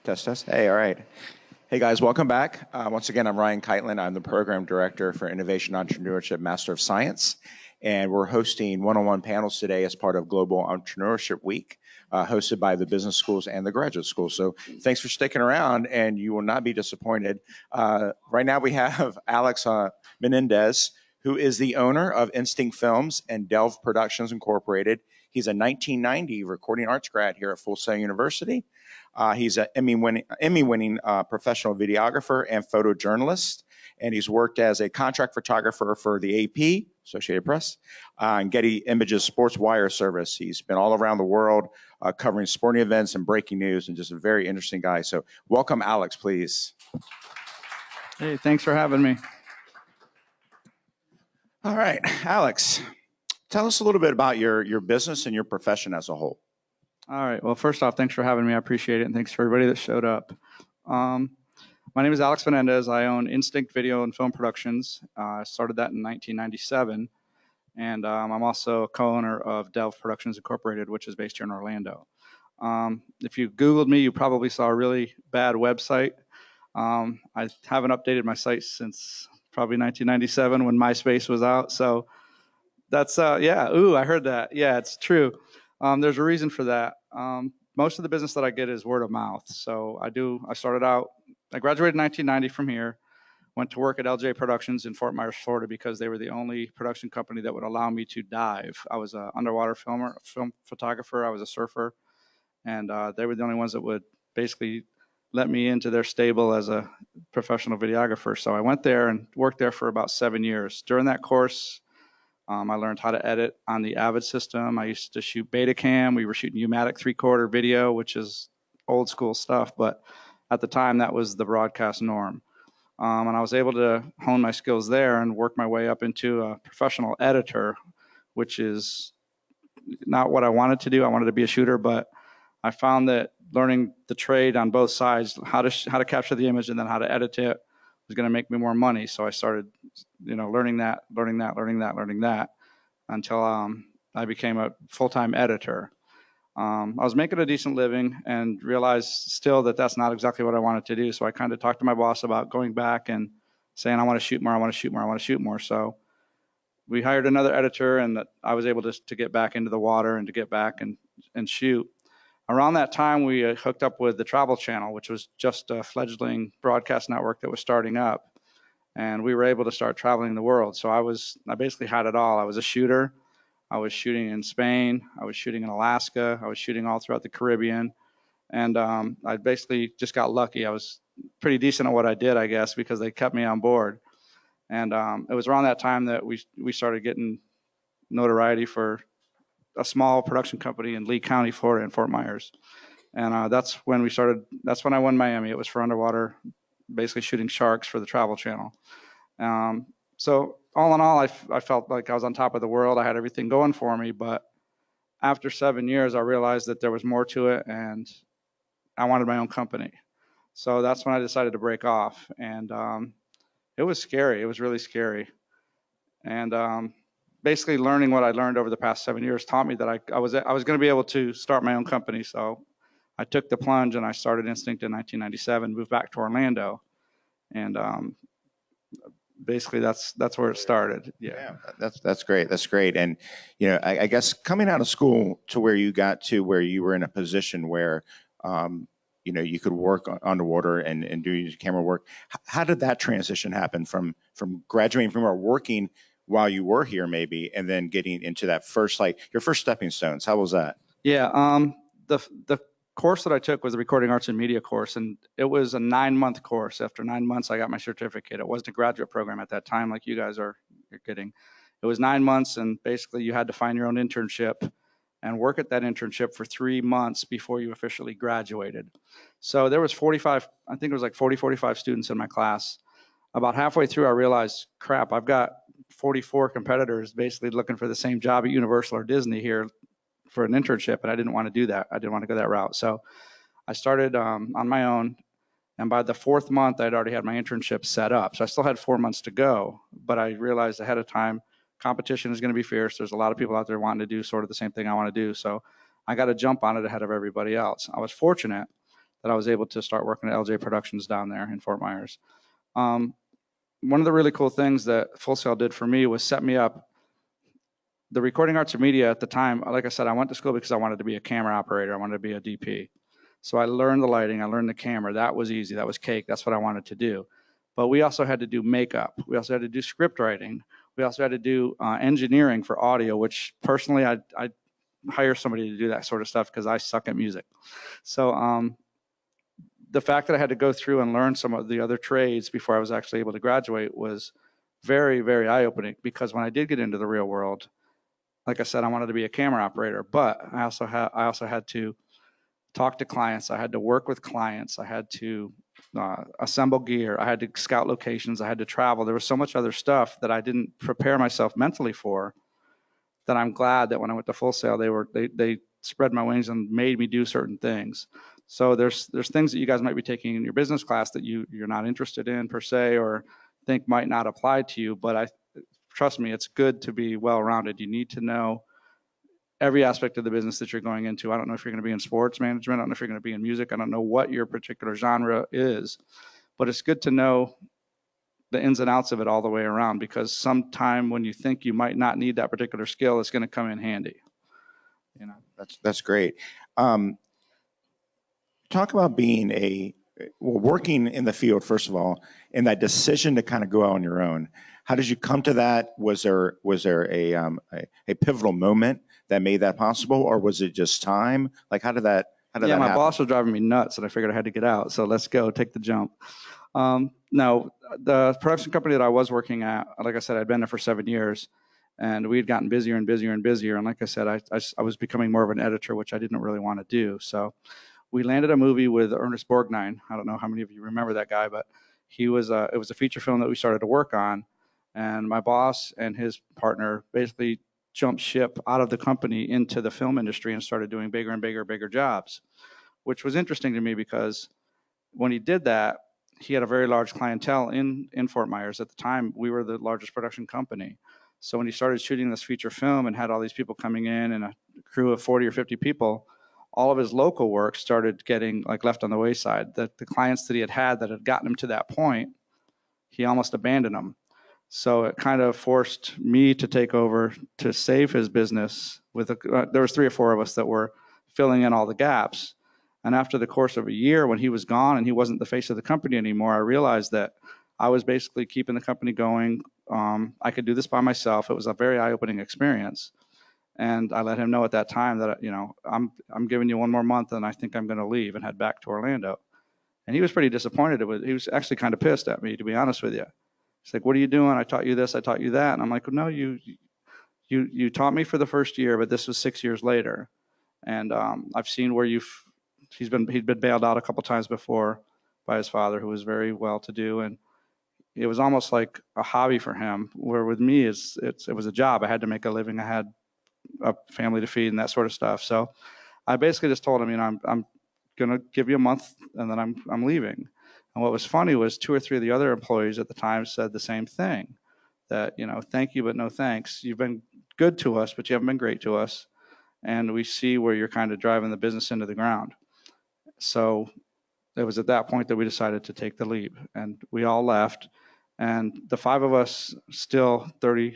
Test, test. Hey, all right. Hey, guys, welcome back. Once again, I'm Ryan Keitlin. I'm the Program Director for Innovation Entrepreneurship Master of Science. And we're hosting one-on-one panels today as part of Global Entrepreneurship Week, hosted by the business schools and the graduate schools. So thanks for sticking around, and you will not be disappointed. Right now we have Alex Menendez, who is the owner of Instinct Films and Delve Productions Incorporated. He's a 1990 recording arts grad here at Full Sail University. He's an Emmy-winning professional videographer and photojournalist, and he's worked as a contract photographer for the AP, Associated Press, and Getty Images Sports Wire service. He's been all around the world covering sporting events and breaking news, and just a very interesting guy. So welcome, Alex, please. Hey, thanks for having me. All right, Alex, tell us a little bit about your business and your profession as a whole. All right. Well, first off, thanks for having me. I appreciate it. And thanks for everybody that showed up. My name is Alex Menendez. I own Instinct Video and Film Productions. I started that in 1997. And I'm also a co-owner of Delve Productions Incorporated, which is based here in Orlando. If you Googled me, you probably saw a really bad website. I haven't updated my site since probably 1997 when MySpace was out. So that's, yeah. Ooh, I heard that. Yeah, it's true. There's a reason for that. Most of the business that I get is word of mouth. So I graduated in 1990 from here, went to work at LJ Productions in Fort Myers, Florida, because they were the only production company that would allow me to dive. I was an underwater film photographer. I was a surfer, and they were the only ones that would basically let me into their stable as a professional videographer. So I went there and worked there for about 7 years. During that course, I learned how to edit on the Avid system. I used to shoot Betacam. We were shooting U-matic 3/4 video, which is old school stuff, but at the time that was the broadcast norm. And I was able to hone my skills there and work my way up into a professional editor, which is not what I wanted to do. I wanted to be a shooter, but I found that learning the trade on both sides, how to capture the image and then how to edit it, was going to make me more money. So I started, learning that until I became a full-time editor. I was making a decent living and realized still that that's not exactly what I wanted to do. So I kind of talked to my boss about going back and saying, I want to shoot more. So we hired another editor, and I was able to get back into the water and to get back and shoot. Around that time, we hooked up with the Travel Channel, which was just a fledgling broadcast network that was starting up. And we were able to start traveling the world. So I basically had it all. I was a shooter. I was shooting in Spain. I was shooting in Alaska. I was shooting all throughout the Caribbean. And I basically just got lucky. I was pretty decent at what I did, I guess, because they kept me on board. And it was around that time that we started getting notoriety for a small production company in Lee County, Florida, in Fort Myers. And that's when I won my Emmy. It was for underwater, basically shooting sharks for the Travel Channel. So all in all, I felt like I was on top of the world. I had everything going for me. But after 7 years, I realized that there was more to it, and I wanted my own company. So that's when I decided to break off. And it was scary. It was really scary. And basically learning what I learned over the past 7 years taught me that I was going to be able to start my own company. So I took the plunge and I started Instinct in 1997, moved back to Orlando. And basically that's where it started. Yeah, that's great. That's great. And, I guess coming out of school to where you got to where you were in a position where, you could work underwater and do your camera work. How did that transition happen from graduating from or working while you were here maybe, and then getting into that your first stepping stones? How was that? Yeah, the course that I took was the Recording Arts and Media course, and it was a 9-month course. After 9 months, I got my certificate. It wasn't a graduate program at that time like you guys you're getting. It was 9 months, and basically you had to find your own internship and work at that internship for 3 months before you officially graduated. So there was 45 students in my class. About halfway through, I realized, crap, I've got 44 competitors basically looking for the same job at Universal or Disney here for an internship, and I didn't want to do that. I didn't want to go that route. So I started on my own, and by the 4th month, I'd already had my internship set up. So I still had 4 months to go, but I realized ahead of time, competition is going to be fierce. There's a lot of people out there wanting to do sort of the same thing I want to do. So I got to jump on it ahead of everybody else. I was fortunate that I was able to start working at LJ Productions down there in Fort Myers. One of the really cool things that Full Sail did for me was set me up. The recording arts and media at the time, like I said, I went to school because I wanted to be a camera operator. I wanted to be a DP. So I learned the lighting. I learned the camera. That was easy. That was cake. That's what I wanted to do. But we also had to do makeup. We also had to do script writing. We also had to do engineering for audio, which personally I'd hire somebody to do that sort of stuff because I suck at music. So the fact that I had to go through and learn some of the other trades before I was actually able to graduate was very, very eye-opening, because when I did get into the real world, like I said, I wanted to be a camera operator, but I also had to talk to clients. I had to work with clients. I had to assemble gear. I had to scout locations. I had to travel. There was so much other stuff that I didn't prepare myself mentally for, that I'm glad that when I went to Full Sail, they spread my wings and made me do certain things. So there's things that you guys might be taking in your business class that you're not interested in per se, or think might not apply to you. But trust me, it's good to be well-rounded. You need to know every aspect of the business that you're going into. I don't know if you're going to be in sports management. I don't know if you're going to be in music. I don't know what your particular genre is, but it's good to know the ins and outs of it all the way around, because sometime when you think you might not need that particular skill, it's going to come in handy. You know, That's great. Talk about being working in the field, first of all, and that decision to kind of go out on your own. How did you come to that? Was there a pivotal moment that made that possible, or was it just time? Like, how did that my happen? boss was driving me nuts, and I figured I had to get out. So let's go, take the jump. No, the production company that I was working at, like I said, I'd been there for 7 years, and we had gotten busier and busier and busier. And like I said, I was becoming more of an editor, which I didn't really want to do. So we landed a movie with Ernest Borgnine. I don't know how many of you remember that guy, but it was a feature film that we started to work on. And my boss and his partner basically jumped ship out of the company into the film industry and started doing bigger and bigger jobs, which was interesting to me, because when he did that, he had a very large clientele in Fort Myers. At the time, we were the largest production company. So when he started shooting this feature film and had all these people coming in and a crew of 40 or 50 people, all of his local work started getting like left on the wayside. The clients that he had that had gotten him to that point, he almost abandoned them. So it kind of forced me to take over to save his business. There was 3 or 4 of us that were filling in all the gaps. And after the course of a year, when he was gone and he wasn't the face of the company anymore, I realized that I was basically keeping the company going. I could do this by myself. It was a very eye-opening experience. And I let him know at that time that, I'm giving you 1 more month and I think I'm going to leave and head back to Orlando. And he was pretty disappointed. He was actually kind of pissed at me, to be honest with you. He's like, "What are you doing? I taught you this, I taught you that." And I'm like, "No, you taught me for the first year, but this was 6 years later. And I've seen where he'd been bailed out a couple times before by his father, who was very well-to-do, and it was almost like a hobby for him. Where with me, it was a job. I had to make a living. I had a family to feed and that sort of stuff. So I basically just told him, I'm going to give you a month and then I'm leaving. And what was funny was 2 or 3 of the other employees at the time said the same thing, that, thank you, but no thanks. You've been good to us, but you haven't been great to us. And we see where you're kind of driving the business into the ground. So it was at that point that we decided to take the leap, and we all left. And the 5 of us still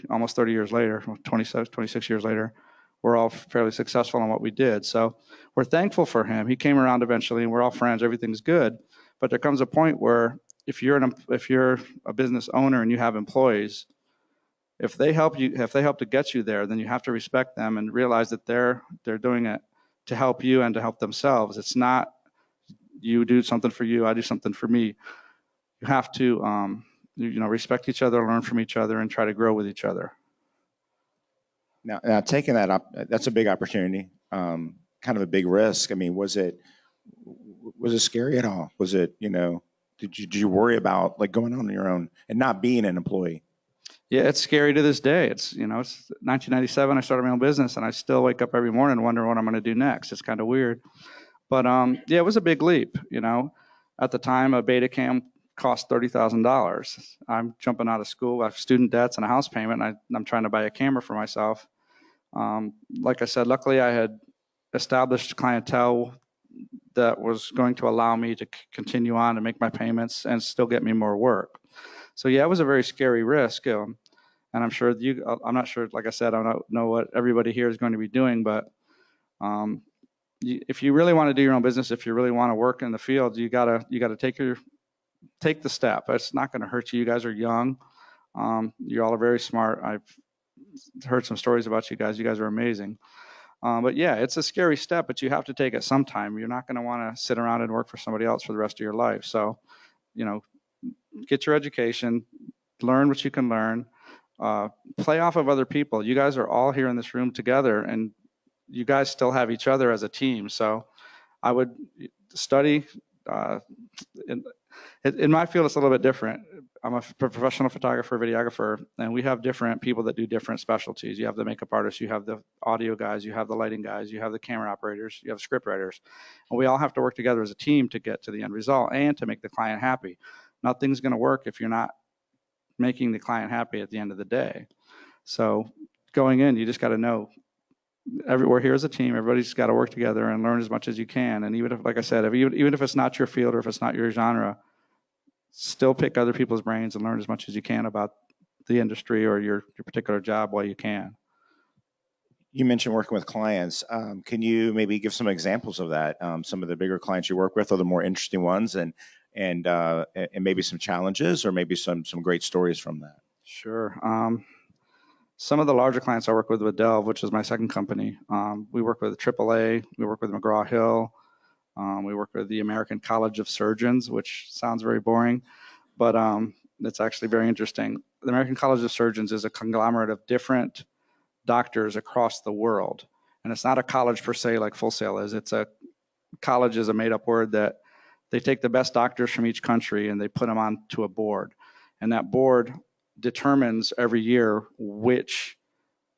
almost 30 years later, 26 years later, we're all fairly successful in what we did. So we're thankful for him. He came around eventually and we're all friends. Everything's good. But there comes a point where if you're a business owner and you have employees, if they help to get you there, then you have to respect them and realize that they're doing it to help you and to help themselves. It's not you do something for you, I do something for me. You have to respect each other, learn from each other, and try to grow with each other. Now taking that up, that's a big opportunity, kind of a big risk. I mean, was it scary at all? Was it, did you worry about like going on your own and not being an employee? Yeah, it's scary to this day. It's 1997. I started my own business, and I still wake up every morning and wonder what I'm going to do next. It's kind of weird, but yeah, it was a big leap. At the time, a beta cam cost $30,000. I'm jumping out of school. I have student debts and a house payment, and I'm trying to buy a camera for myself. Like I said, luckily I had established clientele that was going to allow me to continue on and make my payments and still get me more work. So yeah, it was a very scary risk. And I'm sure I'm not sure, like I said, I don't know what everybody here is going to be doing, but if you really want to do your own business, if you really want to work in the field, you gotta take the step. It's not going to hurt you. You guys are young. You all are very smart. I've heard some stories about you guys. You guys are amazing. But yeah, it's a scary step, but you have to take it sometime. You're not going to want to sit around and work for somebody else for the rest of your life. So, get your education, learn what you can learn, play off of other people. You guys are all here in this room together, and you guys still have each other as a team. So I would study. In my field, it's a little bit different. I'm a professional photographer, videographer, and we have different people that do different specialties. You have the makeup artists, you have the audio guys, you have the lighting guys, you have the camera operators, you have script writers. And we all have to work together as a team to get to the end result and to make the client happy. Nothing's going to work if you're not making the client happy at the end of the day. So going in, you just got to know we're here as a team. Everybody's got to work together and learn as much as you can. And even if, like I said, even if it's not your field or if it's not your genre, still pick other people's brains and learn as much as you can about the industry or your particular job while you can. You mentioned working with clients. Can you maybe give some examples of that? Some of the bigger clients you work with, or the more interesting ones, and maybe some challenges, or maybe some great stories from that. Sure. Some of the larger clients I work with Delve, which is my second company. We work with AAA. We work with McGraw-Hill. We work with the American College of Surgeons, which sounds very boring, but it's actually very interesting. The American College of Surgeons is a conglomerate of different doctors across the world. And it's not a college per se like Full Sail is. College is a made-up word that they take the best doctors from each country and they put them onto a board. And that board determines every year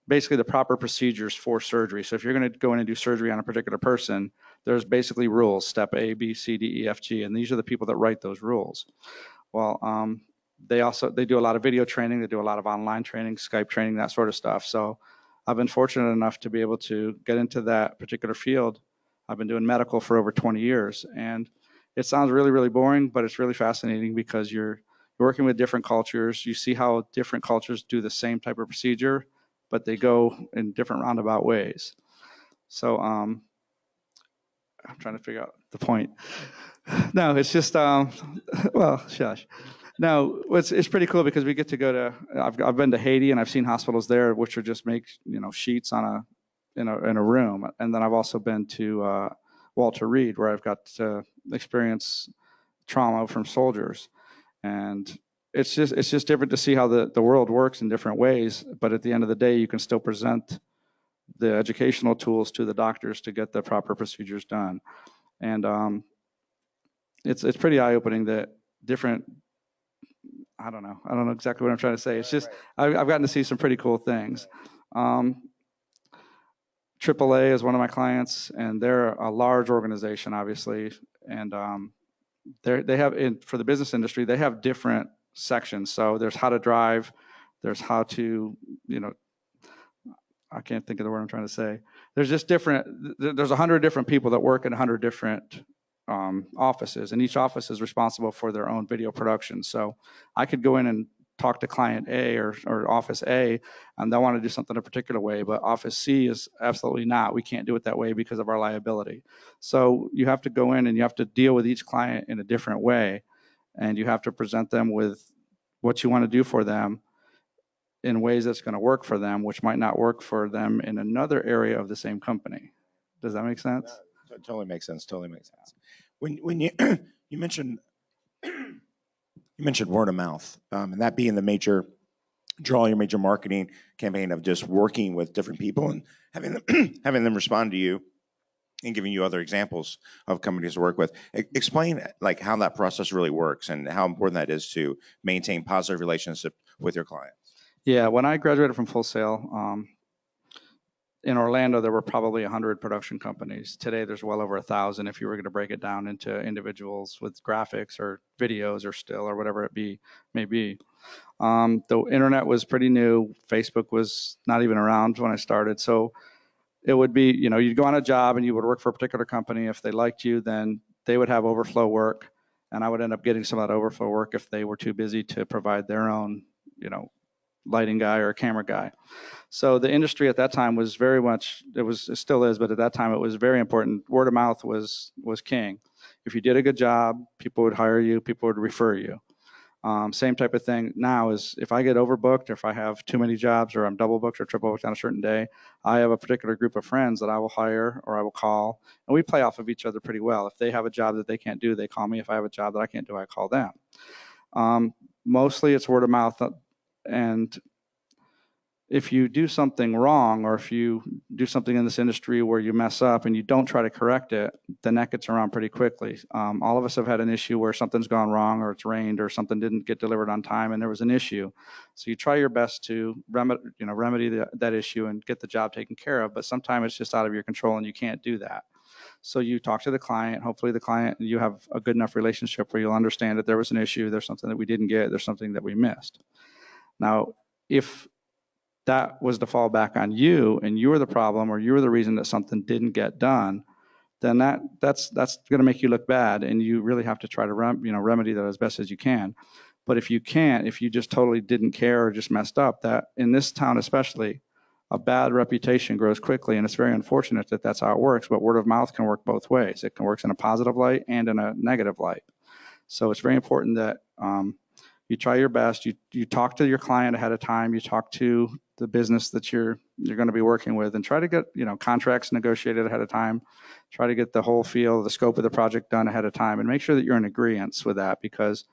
basically the proper procedures for surgery. So if you're going to go in and do surgery on a particular person, there's basically rules, step A, B, C, D, E, F, G, and these are the people that write those rules. Well, they do a lot of video training, they do a lot of online training, Skype training, that sort of stuff. So I've been fortunate enough to be able to get into that particular field. I've been doing medical for over 20 years, and it sounds really, really boring, but it's really fascinating because you're working with different cultures. You see how different cultures do the same type of procedure, but they go in different roundabout ways. So I'm trying to figure out the point. No, it's just, shush. No, it's pretty cool because we get to go to, I've been to Haiti and I've seen hospitals there which are just make, sheets in a room. And then I've also been to Walter Reed where I've got to experience trauma from soldiers. And it's just different to see how the world works in different ways. But at the end of the day, you can still present the educational tools to the doctors to get the proper procedures done. And it's pretty eye-opening that different, I don't know exactly what I'm trying to say. It's just, I've gotten to see some pretty cool things. AAA is one of my clients, and they're a large organization, obviously. And they have, for the business industry, they have different sections. So there's how to drive, there's how to, I can't think of the word I'm trying to say. There's just there's 100 different people that work in 100 different offices, and each office is responsible for their own video production. So I could go in and talk to client A or office A, and they'll want to do something a particular way, but office C is absolutely not. We can't do it that way because of our liability. So you have to go in and you have to deal with each client in a different way, and you have to present them with what you want to do for them in ways that's going to work for them, which might not work for them in another area of the same company. Does that make sense? No, totally makes sense. Totally makes sense. When you you mentioned word of mouth, and that being the major draw, your major marketing campaign of just working with different people and having them respond to you and giving you other examples of companies to work with. Explain like how that process really works and how important that is to maintain positive relationships with your clients. Yeah, when I graduated from Full Sail, in Orlando, there were probably 100 production companies. Today, there's well over 1,000 if you were going to break it down into individuals with graphics or videos or still or whatever it may be. The internet was pretty new. Facebook was not even around when I started. So it would be, you'd go on a job and you would work for a particular company. If they liked you, then they would have overflow work, and I would end up getting some of that overflow work if they were too busy to provide their own, lighting guy or camera guy. So the industry at that time was very much, it still is, but at that time it was very important. Word of mouth was king. If you did a good job, people would hire you, people would refer you. Same type of thing now is if I get overbooked, or if I have too many jobs, or I'm double booked or triple booked on a certain day, I have a particular group of friends that I will hire or I will call, and we play off of each other pretty well. If they have a job that they can't do, they call me. If I have a job that I can't do, I call them. Mostly it's word of mouth, and if you do something wrong, or if you do something in this industry where you mess up and you don't try to correct it, then that gets around pretty quickly. All of us have had an issue where something's gone wrong, or it's rained, or something didn't get delivered on time and there was an issue. So you try your best to remedy that issue and get the job taken care of, but sometimes it's just out of your control and you can't do that. So you talk to the client. Hopefully the client, you have a good enough relationship where you'll understand that there was an issue, there's something that we didn't get, there's something that we missed. Now, if that was to fall back on you and you were the problem, or you were the reason that something didn't get done, then that's going to make you look bad, and you really have to try to remedy that as best as you can. But if you can't, if you just totally didn't care or just messed up, that in this town especially, a bad reputation grows quickly, and it's very unfortunate that that's how it works. But word of mouth can work both ways. It can work in a positive light and in a negative light. So it's very important that you try your best. You talk to your client ahead of time. You talk to the business that you're going to be working with, and try to get contracts negotiated ahead of time. Try to get the whole feel, the scope of the project done ahead of time, and make sure that you're in agreement with that. Because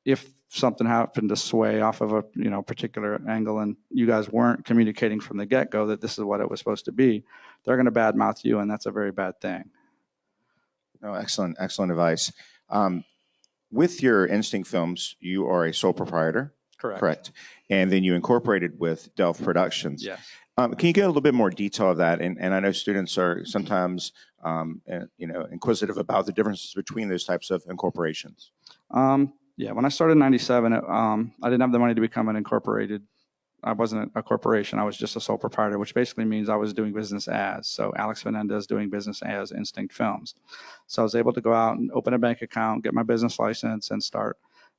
if something happened to sway off of a particular angle, and you guys weren't communicating from the get-go that this is what it was supposed to be, they're going to badmouth you, and that's a very bad thing. No, excellent advice. With your Instinct Films, you are a sole proprietor. Correct. And then you incorporated with Delph Productions. Yes. Can you get a little bit more detail of that? And I know students are sometimes inquisitive about the differences between those types of incorporations. Yeah, when I started in '97, I didn't have the money to become an incorporated. I wasn't a corporation. I was just a sole proprietor, which basically means I was doing business as. So Alex Menendez doing business as Instinct Films. So I was able to go out and open a bank account, get my business license, and start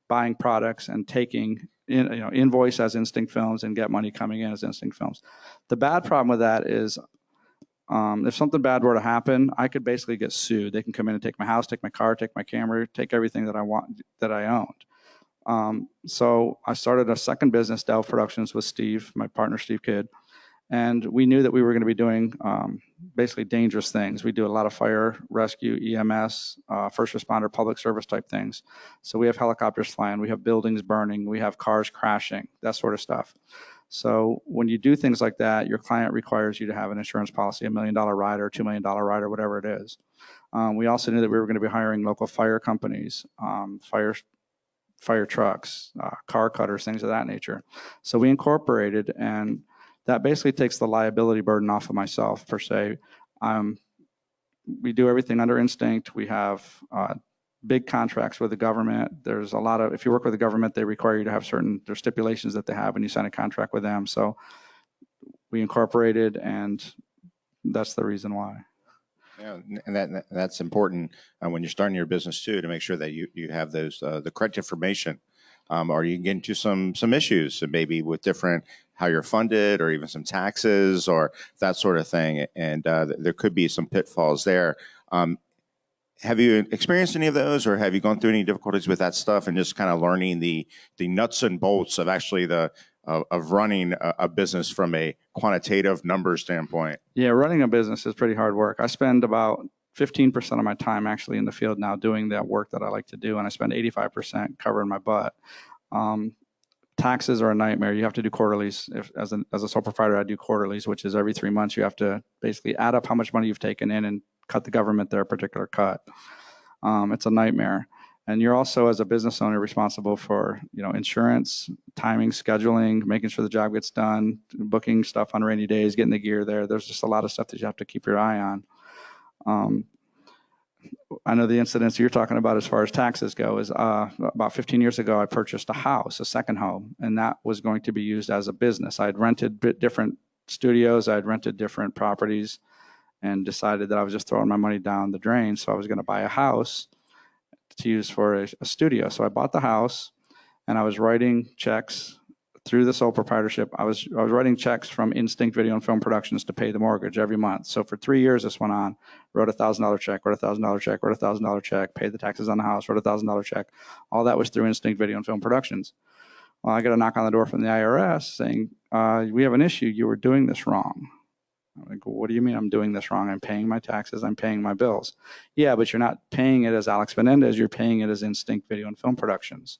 buying products and taking invoice as Instinct Films and get money coming in as Instinct Films. The bad problem with that is if something bad were to happen, I could basically get sued. They can come in and take my house, take my car, take my camera, take everything that I owned. So I started a second business, Delph Productions, with Steve, my partner, Steve Kidd. And we knew that we were going to be doing basically dangerous things. We do a lot of fire, rescue, EMS, first responder, public service type things. So we have helicopters flying, we have buildings burning, we have cars crashing, that sort of stuff. So when you do things like that, your client requires you to have an insurance policy, $1 million rider, $2 million rider, whatever it is. We also knew that we were going to be hiring local fire companies, fire trucks, car cutters, things of that nature. So we incorporated, and that basically takes the liability burden off of myself, per se. We do everything under Instinct. We have big contracts with the government. There's a lot of, if you work with the government, they require you to have there's stipulations that they have when you sign a contract with them. So we incorporated, and that's the reason why. Yeah, and that's important when you're starting your business too, to make sure that you have those the correct information, or you can get into some issues, so maybe with different how you're funded, or even some taxes, or that sort of thing, and there could be some pitfalls there. Have you experienced any of those, or have you gone through any difficulties with that stuff, and just kind of learning the nuts and bolts of actually of running a business from a quantitative number standpoint? Yeah, running a business is pretty hard work. I spend about 15% of my time actually in the field now doing that work that I like to do, and I spend 85% covering my butt. Taxes are a nightmare. You have to do quarterlies. As a sole proprietor, I do quarterlies, which is every 3 months you have to basically add up how much money you've taken in and cut the government their particular cut. It's a nightmare. And you're also, as a business owner, responsible for insurance, timing, scheduling, making sure the job gets done, booking stuff on rainy days, getting the gear there. There's just a lot of stuff that you have to keep your eye on. I know the incidents you're talking about as far as taxes go is about 15 years ago, I purchased a house, a second home, and that was going to be used as a business. I had rented different studios. I'd rented different properties and decided that I was just throwing my money down the drain. So I was going to buy a house to use for a studio. So I bought the house, and I was writing checks through the sole proprietorship. I was writing checks from Instinct Video and Film Productions to pay the mortgage every month. So for 3 years this went on. Wrote $1,000 check, wrote $1,000 check, wrote $1,000 check, paid the taxes on the house, wrote $1,000 check. All that was through Instinct Video and Film Productions. Well, I got a knock on the door from the IRS saying, we have an issue. You were doing this wrong. I'm like, what do you mean I'm doing this wrong? I'm paying my taxes. I'm paying my bills. Yeah, but you're not paying it as Alex Menendez. You're paying it as Instinct Video and Film Productions.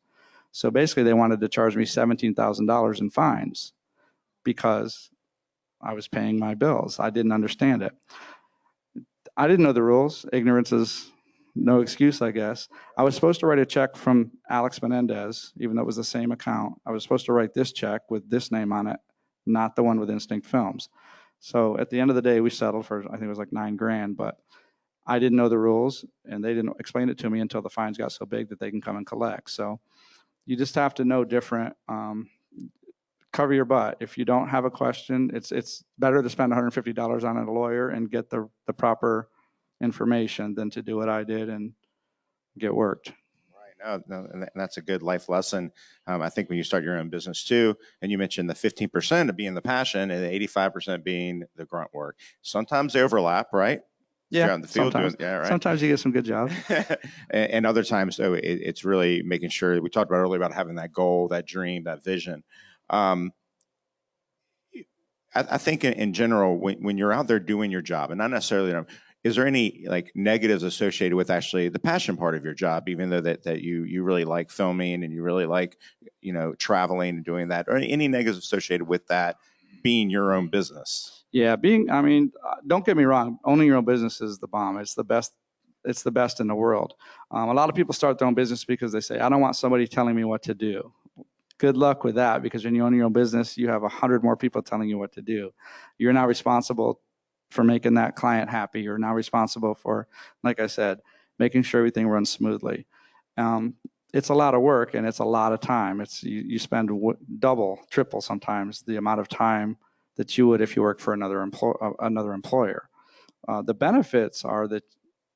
So basically, they wanted to charge me $17,000 in fines because I was paying my bills. I didn't understand it. I didn't know the rules. Ignorance is no excuse, I guess. I was supposed to write a check from Alex Menendez, even though it was the same account. I was supposed to write this check with this name on it, not the one with Instinct Films. So at the end of the day, we settled for, I think it was like $9,000, but I didn't know the rules, and they didn't explain it to me until the fines got so big that they can come and collect. So you just have to know different, cover your butt. If you don't have a question, it's better to spend $150 on a lawyer and get the proper information than to do what I did and get worked. Right. No, and that's a good life lesson. I think when you start your own business too, and you mentioned the 15% of being the passion and the 85% being the grunt work. Sometimes they overlap, right? Yeah, you're out in the field sometimes. doing, yeah, right. Sometimes you get some good jobs. and other times, though, it's really making sure, we talked about earlier about having that goal, that dream, that vision. I think in general, when you're out there doing your job, and not necessarily, is there any like negatives associated with actually the passion part of your job, even though that you really like filming and you really like, traveling and doing that, or any negatives associated with that being your own business? Yeah, don't get me wrong, owning your own business is the bomb. It's the best. It's the best in the world. A lot of people start their own business because they say, I don't want somebody telling me what to do. Good luck with that, because when you own your own business, you have 100 more people telling you what to do. You're not responsible for making that client happy. You're now responsible for, like I said, making sure everything runs smoothly. It's a lot of work and it's a lot of time. You spend double, triple sometimes the amount of time that you would if you work for another employer. The benefits are that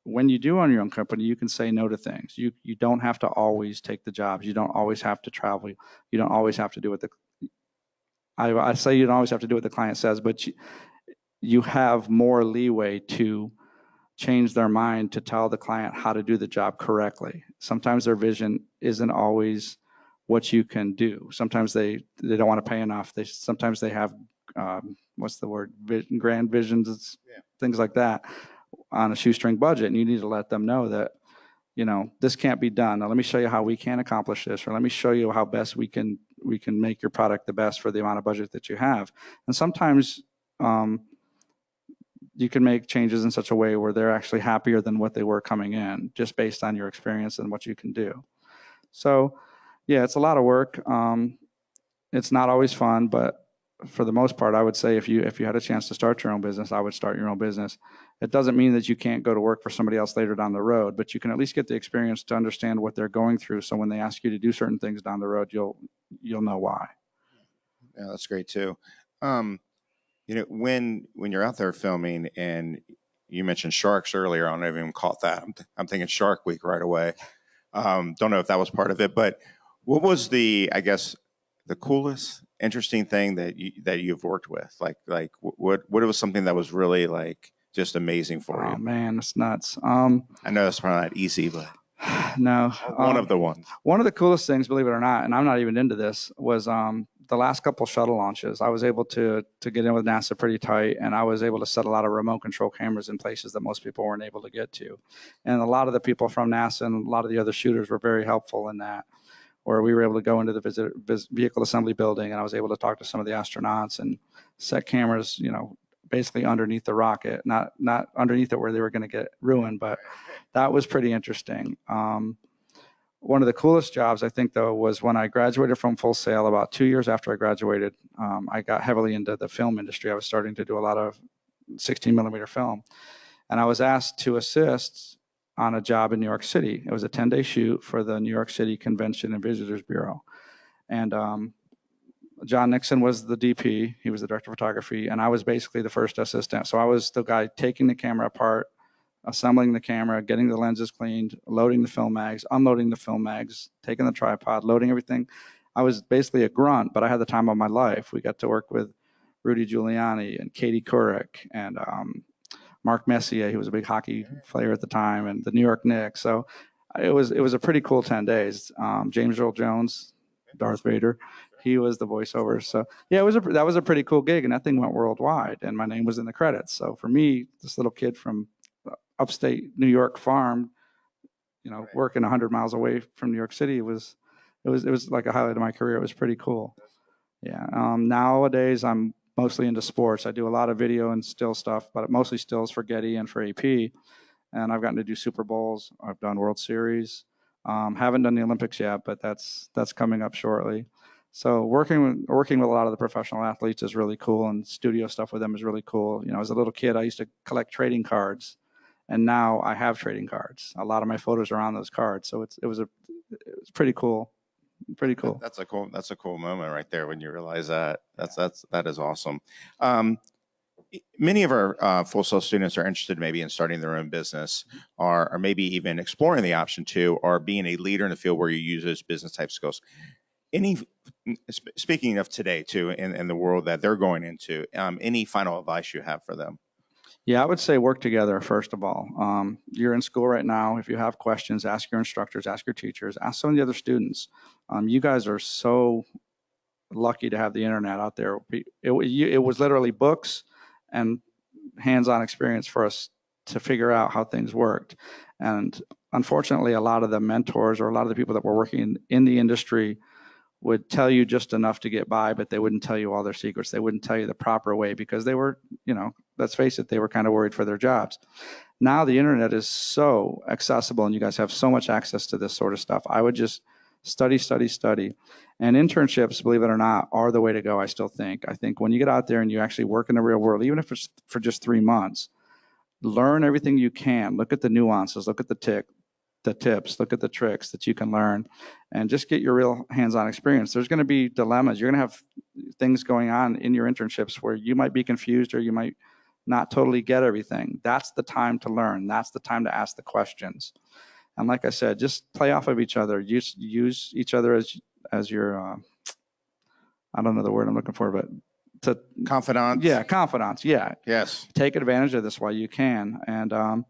when you do own your own company, you can say no to things. You don't have to always take the jobs. You don't always have to travel. You don't always have to do what I say you don't always have to do what the client says, but you have more leeway to change their mind to tell the client how to do the job correctly. Sometimes their vision isn't always what you can do. Sometimes they don't want to pay enough. Sometimes they have grand visions, things like that on a shoestring budget, and you need to let them know that, this can't be done. Now let me show you how we can accomplish this, or let me show you how best we can make your product the best for the amount of budget that you have. And sometimes you can make changes in such a way where they're actually happier than what they were coming in, just based on your experience and what you can do. So yeah, it's a lot of work. It's not always fun, but for the most part, I would say if you had a chance to start your own business, I would start your own business. It doesn't mean that you can't go to work for somebody else later down the road, but you can at least get the experience to understand what they're going through. So when they ask you to do certain things down the road, you'll know why. Yeah, that's great too. When you're out there filming, and you mentioned sharks earlier, I don't know if anyone caught that. I'm thinking Shark Week right away. Don't know if that was part of it, but what was the coolest, interesting thing that you've worked with? Like what was something that was really like just amazing for you? Oh man, it's nuts. I know that's probably not easy, but no. One of the ones. One of the coolest things, believe it or not, and I'm not even into this, was the last couple shuttle launches. I was able to get in with NASA pretty tight, and I was able to set a lot of remote control cameras in places that most people weren't able to get to. And a lot of the people from NASA and a lot of the other shooters were very helpful in that, where we were able to go into the vehicle assembly building, and I was able to talk to some of the astronauts and set cameras, basically underneath the rocket, not underneath it where they were going to get ruined, but that was pretty interesting. One of the coolest jobs, I think, though, was when I graduated from Full Sail. About 2 years after I graduated, I got heavily into the film industry. I was starting to do a lot of 16 millimeter film, and I was asked to assist on a job in New York City. It was a 10-day shoot for the New York City Convention and Visitors Bureau. And John Nixon was the DP. He was the director of photography, and I was basically the first assistant. So I was the guy taking the camera apart, assembling the camera, getting the lenses cleaned, loading the film mags, unloading the film mags, taking the tripod, loading everything. I was basically a grunt, but I had the time of my life. We got to work with Rudy Giuliani and Katie Couric and Mark Messier, who was a big hockey player at the time, and the New York Knicks. So it was a pretty cool 10 days. James Earl Jones, Darth Vader, he was the voiceover. So yeah, that was a pretty cool gig, and that thing went worldwide, and my name was in the credits. So for me, this little kid from upstate New York farm, working 100 miles away from New York City, it was like a highlight of my career. It was pretty cool. Yeah. Nowadays, I'm mostly into sports. I do a lot of video and still stuff, but mostly stills for Getty and for AP. And I've gotten to do Super Bowls. I've done World Series. Haven't done the Olympics yet, but that's coming up shortly. So working with a lot of the professional athletes is really cool, and studio stuff with them is really cool. As a little kid, I used to collect trading cards, and now I have trading cards. A lot of my photos are on those cards, so it was pretty cool. Pretty cool. That's a cool moment right there when you realize that. That is awesome. Many of our Full Sail students are interested maybe in starting their own business, or maybe even exploring the option to, or being a leader in the field where you use those business type skills. Speaking of today too, in the world that they're going into, any final advice you have for them? Yeah, I would say work together, first of all. You're in school right now. If you have questions, ask your instructors, ask your teachers, ask some of the other students. You guys are so lucky to have the internet out there. It was literally books and hands-on experience for us to figure out how things worked. And unfortunately, a lot of the mentors or a lot of the people that were working in the industry would tell you just enough to get by, but they wouldn't tell you all their secrets. They wouldn't tell you the proper way because they were, let's face it, they were kind of worried for their jobs. Now the internet is so accessible and you guys have so much access to this sort of stuff. I would just study. And internships, believe it or not, are the way to go, I still think. I think when you get out there and you actually work in the real world, even if it's for just 3 months, learn everything you can. Look at the nuances, look at the tips, look at the tricks that you can learn, and just get your real hands-on experience. There's going to be dilemmas. You're going to have things going on in your internships where you might be confused or you might not totally get everything. That's the time to learn. That's the time to ask the questions. And like I said, just play off of each other. Use each other as your, I don't know the word I'm looking for, but confidants. Yeah, confidants. Yeah. Yes. Take advantage of this while you can. And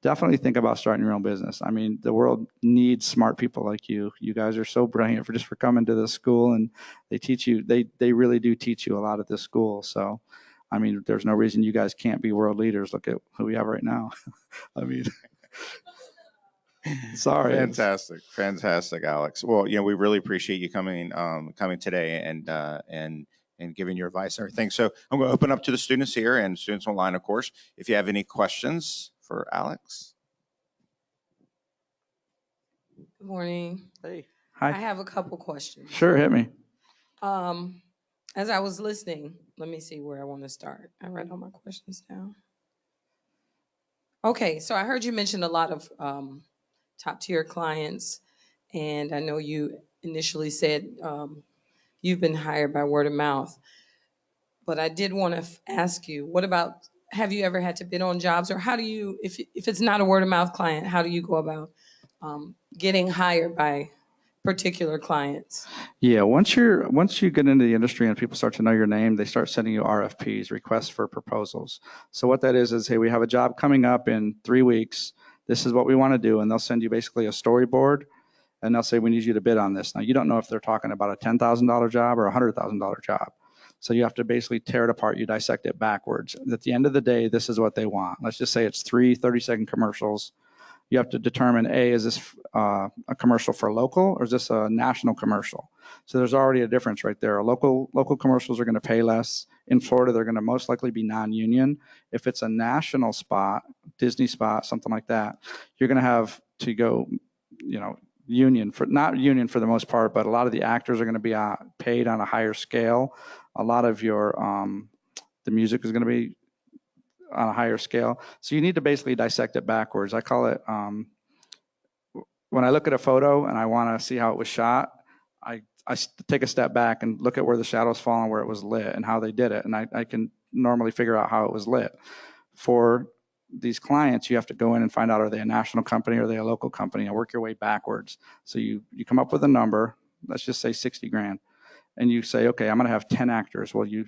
definitely think about starting your own business. I mean, the world needs smart people like you. You guys are so brilliant for coming to this school, and they teach you. They really do teach you a lot at this school. So, I mean, there's no reason you guys can't be world leaders. Look at who we have right now. I mean, sorry. Fantastic, Alex. Well, we really appreciate you coming today and giving your advice and everything. So I'm going to open up to the students here and students online, of course. If you have any questions for Alex. Good morning. Hey. Hi. I have a couple questions. Sure, hit me. As I was listening, let me see where I want to start. I write all my questions down. Okay, so I heard you mention a lot of top-tier clients, and I know you initially said you've been hired by word of mouth. But I did want to ask you, what about, have you ever had to bid on jobs, or how do you, if it's not a word of mouth client, how do you go about getting hired by particular clients? Yeah, once you get into the industry and people start to know your name, they start sending you RFPs, requests for proposals. So what that is, hey, we have a job coming up in 3 weeks. This is what we want to do, and they'll send you basically a storyboard, and they'll say, we need you to bid on this. Now, you don't know if they're talking about a $10,000 job or a $100,000 job. So you have to basically tear it apart. You dissect it backwards. At the end of the day, this is what they want. Let's just say it's 3 30-second commercials. You have to determine, A, is this a commercial for local, or is this a national commercial? So there's already a difference right there. Local commercials are going to pay less. In Florida, they're going to most likely be non-union. If it's a national spot, Disney spot, something like that, you're going to have to go, union, not union for the most part, but a lot of the actors are going to be paid on a higher scale. A lot of your, the music is going to be on a higher scale. So you need to basically dissect it backwards. I call it, when I look at a photo and I want to see how it was shot, take a step back and look at where the shadows fall and where it was lit and how they did it. And I can normally figure out how it was lit. For these clients, you have to go in and find out, are they a national company or are they a local company, and work your way backwards. So you come up with a number, let's just say 60 grand. And you say, okay, I'm going to have 10 actors. Well, you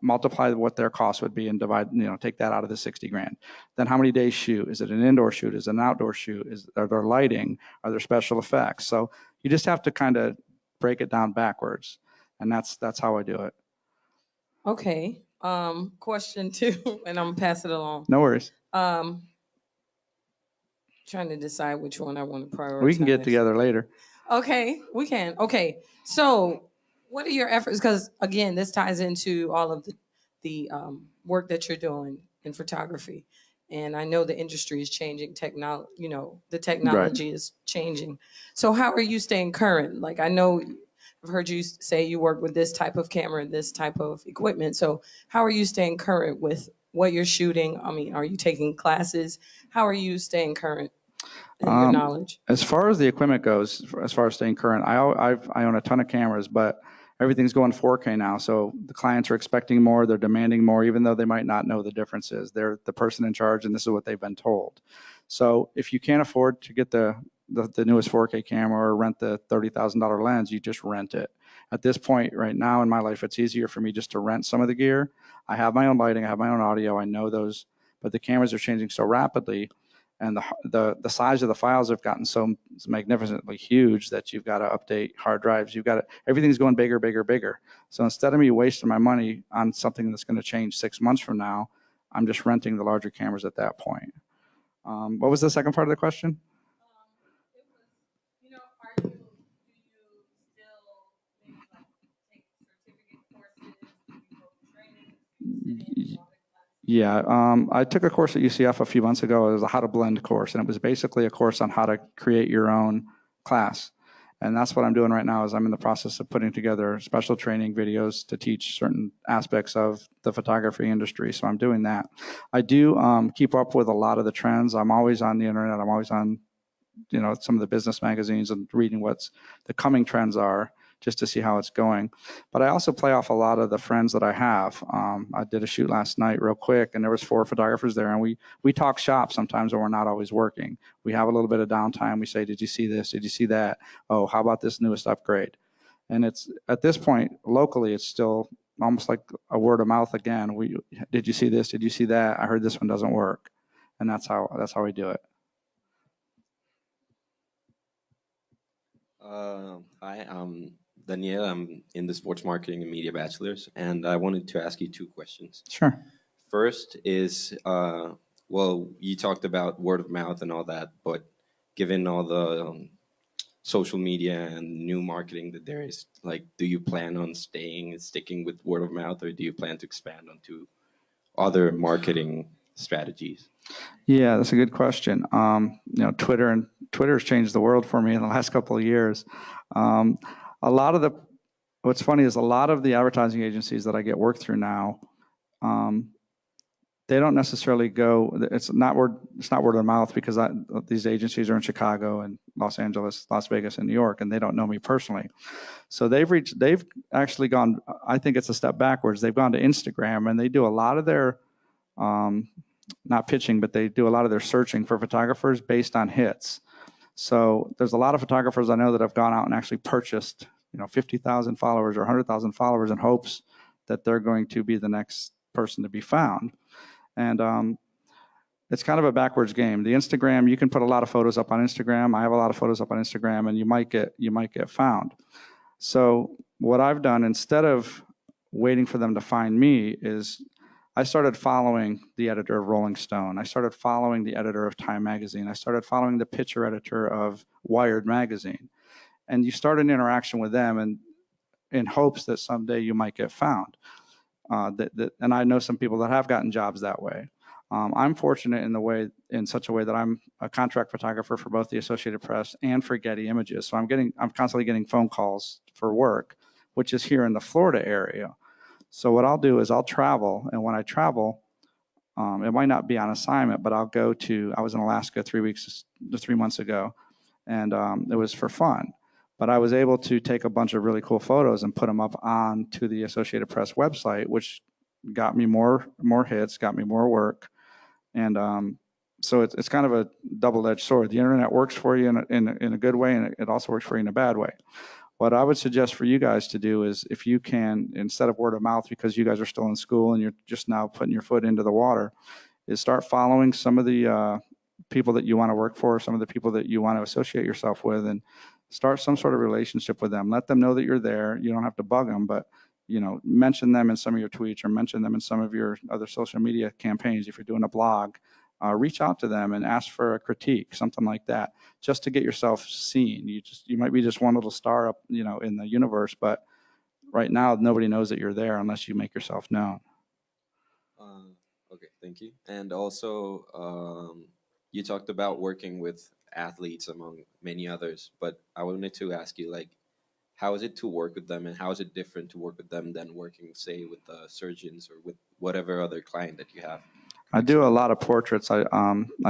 multiply what their cost would be and divide, take that out of the 60 grand. Then how many days shoot? Is it an indoor shoot? Is it an outdoor shoot? Are there lighting? Are there special effects? So you just have to kind of break it down backwards. And that's how I do it. Okay. Question 2, and I'm gonna pass it along. No worries. Trying to decide which one I want to prioritize. We can get together later. Okay, we can. Okay, so what are your efforts? Because again, this ties into all of the work that you're doing in photography, and I know the industry is changing. The technology is changing. So how are you staying current? Like, I know I've heard you say you work with this type of camera, this type of equipment. So how are you staying current with what you're shooting? I mean, are you taking classes? How are you staying current in your knowledge? As far as the equipment goes, as far as staying current, I own a ton of cameras, but everything's going 4K now. So the clients are expecting more, they're demanding more, even though they might not know the differences. They're the person in charge, and this is what they've been told. So if you can't afford to get the newest 4K camera or rent the $30,000 lens, you just rent it. At this point right now in my life, it's easier for me just to rent some of the gear. I have my own lighting, I have my own audio, I know those, but the cameras are changing so rapidly, and the size of the files have gotten so magnificently huge that you've got to update hard drives. Everything's going bigger, bigger, bigger. So instead of me wasting my money on something that's going to change 6 months from now, I'm just renting the larger cameras at that point. What was the second part of the question? It was, do you still maybe like take certificate courses? Do you go to training? Yeah, I took a course at UCF a few months ago. It was a how to blend course, and it was basically a course on how to create your own class. And that's what I'm doing right now. Is I'm in the process of putting together special training videos to teach certain aspects of the photography industry. So I'm doing that. I do keep up with a lot of the trends. I'm always on the internet. I'm always on, some of the business magazines and reading what's the coming trends are, just to see how it's going. But I also play off a lot of the friends that I have. I did a shoot last night real quick, and there was 4 photographers there, and we talk shop sometimes when we're not always working. We have a little bit of downtime. We say, did you see this? Did you see that? Oh, how about this newest upgrade? And it's, at this point, locally, it's still almost like a word of mouth again. Did you see this? Did you see that? I heard this one doesn't work. And that's how we do it. Hi, I'm Daniel. I'm in the sports marketing and media bachelor's, and I wanted to ask you 2 questions. Sure. First is, well, you talked about word of mouth and all that, but given all the social media and new marketing that there is, like, do you plan on sticking with word of mouth, or do you plan to expand onto other marketing strategies? Yeah, that's a good question. Twitter has changed the world for me in the last couple of years. What's funny is a lot of the advertising agencies that I get work through now, they don't necessarily go. It's not word of mouth, because these agencies are in Chicago and Los Angeles, Las Vegas, and New York, and they don't know me personally. So they've actually gone. I think it's a step backwards. They've gone to Instagram, and they do a lot of their not pitching, but they do a lot of their searching for photographers based on hits. So there's a lot of photographers I know that have gone out and actually purchased, 50,000 followers or 100,000 followers in hopes that they're going to be the next person to be found. And it's kind of a backwards game. The Instagram, you can put a lot of photos up on Instagram. I have a lot of photos up on Instagram, and you might get found. So what I've done, instead of waiting for them to find me, is I started following the editor of Rolling Stone. I started following the editor of Time Magazine. I started following the picture editor of Wired Magazine. And you start an interaction with them, and in hopes that someday you might get found. And I know some people that have gotten jobs that way. I'm fortunate in such a way that I'm a contract photographer for both the Associated Press and for Getty Images. So I'm constantly getting phone calls for work, which is here in the Florida area. So what I'll do is I'll travel, and when I travel, it might not be on assignment, but I was in Alaska 3 months ago, and it was for fun. But I was able to take a bunch of really cool photos and put them up onto the Associated Press website, which got me more hits, got me more work. And so it's kind of a double-edged sword. The internet works for you in a good way, and it also works for you in a bad way. What I would suggest for you guys to do is, if you can, instead of word of mouth, because you guys are still in school and you're just now putting your foot into the water, is start following some of the people that you want to work for, some of the people that you want to associate yourself with, and start some sort of relationship with them. Let them know that you're there. You don't have to bug them, but mention them in some of your tweets or mention them in some of your other social media campaigns. If you're doing a blog, reach out to them and ask for a critique, something like that, just to get yourself seen. You might be just one little star up, in the universe, but right now nobody knows that you're there unless you make yourself known. Okay, thank you. And also, you talked about working with athletes among many others, but I wanted to ask you, like, how is it to work with them, and how is it different to work with them than working, say, with surgeons or with whatever other client that you have? I do a lot of portraits. I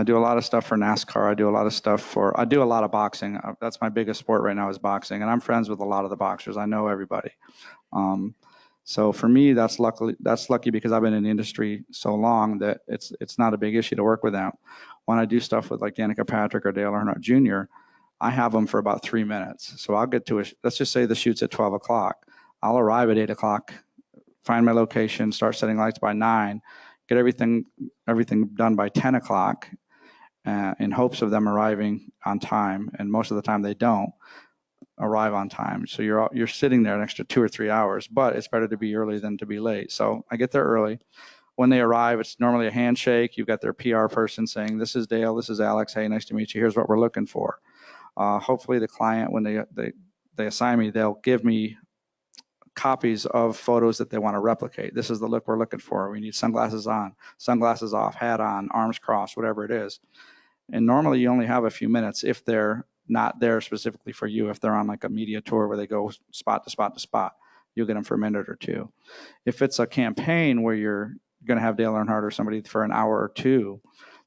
do a lot of stuff for NASCAR. I do a lot of boxing. That's my biggest sport right now, is boxing, and I'm friends with a lot of the boxers. I know everybody. So for me, that's lucky because I've been in the industry so long that it's not a big issue to work with them. When I do stuff with like Danica Patrick or Dale Earnhardt Jr., I have them for about 3 minutes. So I'll get to let's just say the shoot's at 12 o'clock. I'll arrive at 8 o'clock, find my location, start setting lights by 9, get everything done by 10 o'clock in hopes of them arriving on time. And most of the time they don't arrive on time. So you're sitting there an extra 2 or 3 hours, but it's better to be early than to be late. So I get there early. When they arrive, it's normally a handshake. You've got their PR person saying, "This is Dale, this is Alex. Hey, nice to meet you. Here's what we're looking for." Hopefully the client, when they assign me, they'll give me copies of photos that they want to replicate. This is the look we're looking for. We need sunglasses on, sunglasses off, hat on, arms crossed, whatever it is. And normally you only have a few minutes if they're not there specifically for you. If they're on like a media tour where they go spot to spot to spot, you'll get them for a minute or two. If it's a campaign where you're going to have Dale Earnhardt or somebody for an hour or two,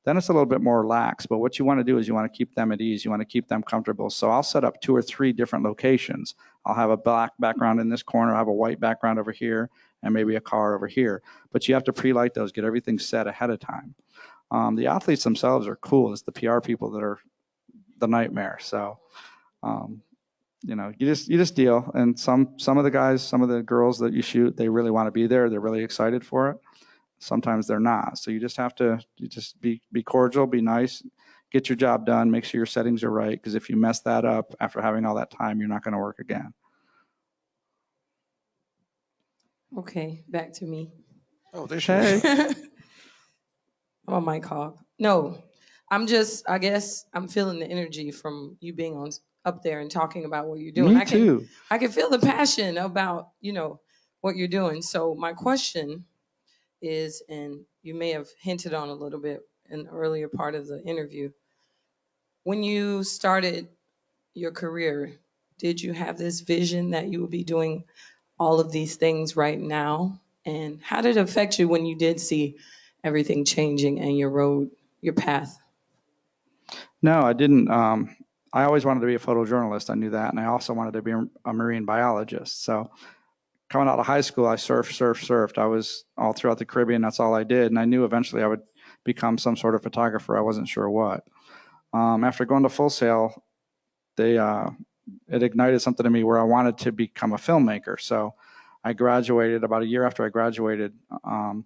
then it's a little bit more lax. But what you want to do is you want to keep them at ease. You want to keep them comfortable. So I'll set up 2 or 3 different locations. I'll have a black background in this corner. I'll have a white background over here, and maybe a car over here. But you have to pre-light those, get everything set ahead of time. The athletes themselves are cool. It's the PR people that are the nightmare. So, you just deal. And some of the guys, some of the girls that you shoot, they really want to be there. They're really excited for it. Sometimes they're not. So you just have to be cordial, be nice, get your job done, make sure your settings are right. Because if you mess that up after having all that time, you're not going to work again. Okay, back to me. Oh, there she is. I'm on mic hog. No, I guess I'm feeling the energy from you being up there and talking about what you're doing. Me too. I can feel the passion about, what you're doing. So my question is, and you may have hinted on a little bit in the earlier part of the interview, when you started your career, did you have this vision that you would be doing all of these things right now? And how did it affect you when you did see everything changing and your path? No, I didn't. I always wanted to be a photojournalist. I knew that. And I also wanted to be a marine biologist. So coming out of high school, I surfed. I was all throughout the Caribbean. That's all I did. And I knew eventually I would become some sort of photographer. I wasn't sure what. After going to Full Sail, it ignited something in me where I wanted to become a filmmaker. So I graduated about a year after I graduated. When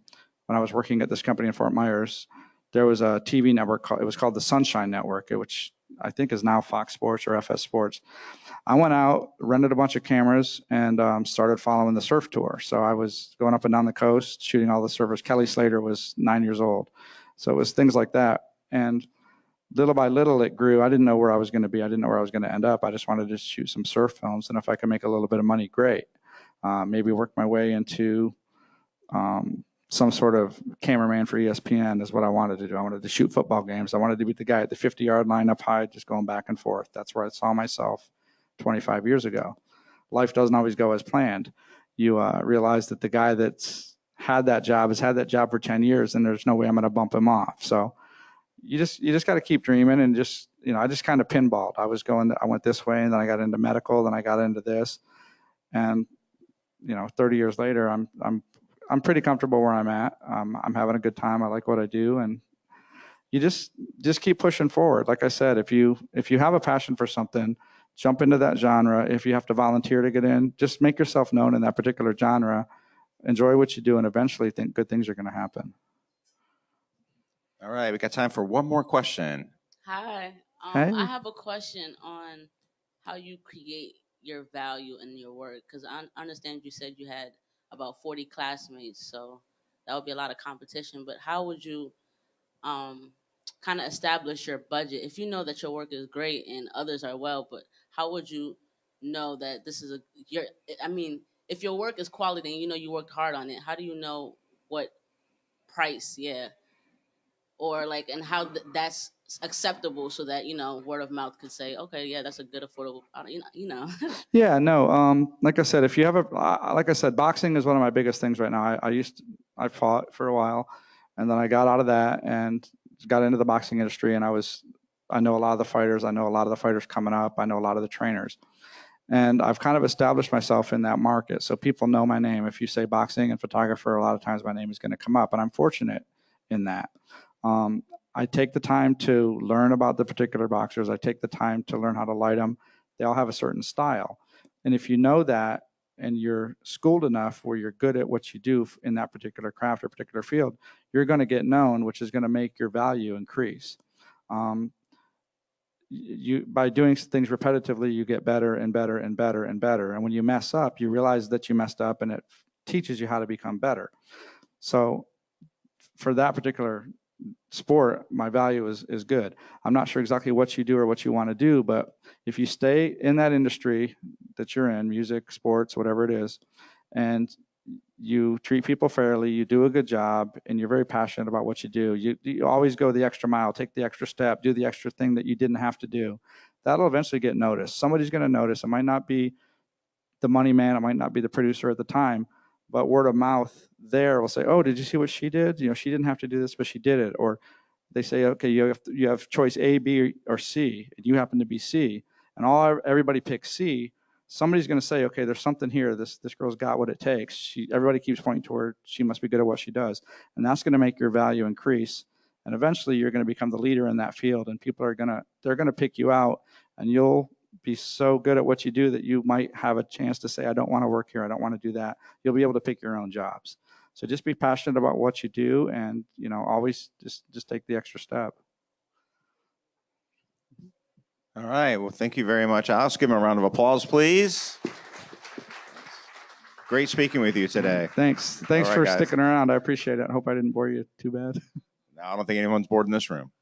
I was working at this company in Fort Myers, there was a TV network. It was called the Sunshine Network, which I think is now Fox Sports or FS Sports. I went out, rented a bunch of cameras, and started following the surf tour. So I was going up and down the coast, shooting all the surfers. Kelly Slater was 9 years old. So it was things like that. And little by little, it grew. I didn't know where I was going to be. I didn't know where I was going to end up. I just wanted to shoot some surf films. And if I could make a little bit of money, great. Maybe work my way into some sort of cameraman for ESPN is what I wanted to do. I wanted to shoot football games. I wanted to be the guy at the 50-yard line up high, just going back and forth. That's where I saw myself 25 years ago. Life doesn't always go as planned. You realize that the guy that's had that job has had that job for 10 years, and there's no way I'm going to bump him off. So you just got to keep dreaming and just, I just kind of pinballed. I went this way, and then I got into medical, then I got into this, and 30 years later, I'm pretty comfortable where I'm at. I'm having a good time. I like what I do, and you just keep pushing forward. Like I said, if you have a passion for something, jump into that genre. If you have to volunteer to get in, just make yourself known in that particular genre. Enjoy what you do, and eventually good things are going to happen. All right, we got time for one more question. Hi. Hey. I have a question on how you create your value in your work, because I understand you said you had about 40 classmates, so that would be a lot of competition. But how would you kind of establish your budget if you know that your work is great and others are well? But how would you know that this is if your work is quality and you know you worked hard on it, how do you know what price? Yeah. Or like, and how that's acceptable so that word of mouth could say, okay, yeah, that's a good affordable Yeah, no. Like I said, if you have like I said, boxing is one of my biggest things right now. I fought for a while, and then I got out of that and got into the boxing industry. And I know a lot of the fighters. I know a lot of the fighters coming up. I know a lot of the trainers, and I've kind of established myself in that market. So people know my name. If you say boxing and photographer, a lot of times my name is going to come up, and I'm fortunate in that. I take the time to learn about the particular boxers. I take the time to learn how to light them. They all have a certain style. And if you know that and you're schooled enough where you're good at what you do in that particular craft or particular field, you're going to get known, which is going to make your value increase. By doing things repetitively, you get better and better and better and better. And when you mess up, you realize that you messed up, and it teaches you how to become better. So for that particular sport, my value is good. I'm not sure exactly what you do or what you want to do, but if you stay in that industry that you're in, music, sports, whatever it is, and you treat people fairly, you do a good job, and you're very passionate about what you do, you always go the extra mile, take the extra step, do the extra thing that you didn't have to do, that'll eventually get noticed. Somebody's going to notice. It might not be the money man, it might not be the producer at the time, but word of mouth there will say, oh, did you see what she did? She didn't have to do this, but she did it. Or they say, okay, you have choice A, B, or C, and you happen to be C, and everybody picks C. Somebody's going to say, okay, there's something here. This girl's got what it takes. Everybody keeps pointing to her. She must be good at what she does, and that's going to make your value increase. And eventually, you're going to become the leader in that field, and people are going to pick you out, and you'll be so good at what you do that you might have a chance to say, I don't want to work here. I don't want to do that. You'll be able to pick your own jobs. So just be passionate about what you do, and always just take the extra step. All right. Well, thank you very much, Alex. Give him a round of applause, please. Great speaking with you today. Thanks right, for guys. sticking around. I appreciate it. I hope I didn't bore you too bad. No, I don't think anyone's bored in this room.